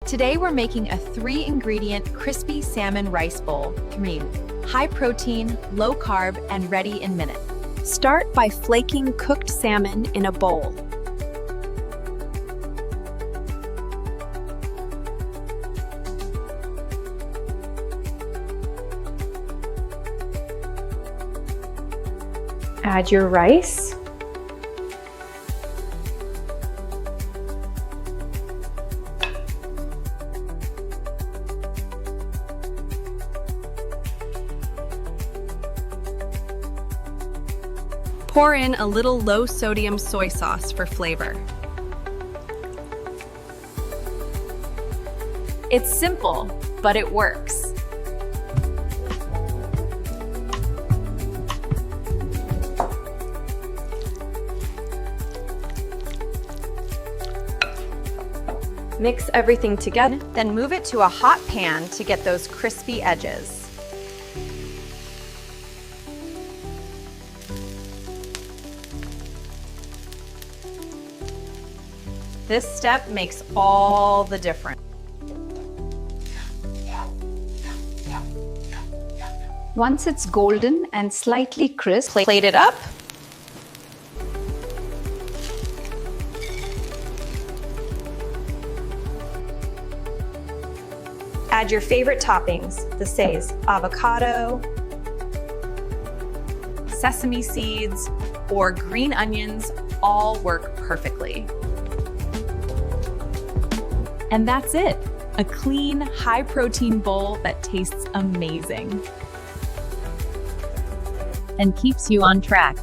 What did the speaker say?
Today we're making a 3-ingredient crispy salmon rice bowl. High protein, low carb, and ready in minutes. Start by flaking cooked salmon in a bowl. Add your rice. Pour in a little low-sodium soy sauce for flavor. It's simple, but it works. Mix everything together. Then move it to a hot pan to get those crispy edges. This step makes all the difference. Once it's golden and slightly crisp, Plate it up. Add your favorite toppings. This says avocado, sesame seeds, or green onions all work perfectly. And that's it. A clean, high-protein bowl that tastes amazing. and keeps you on track.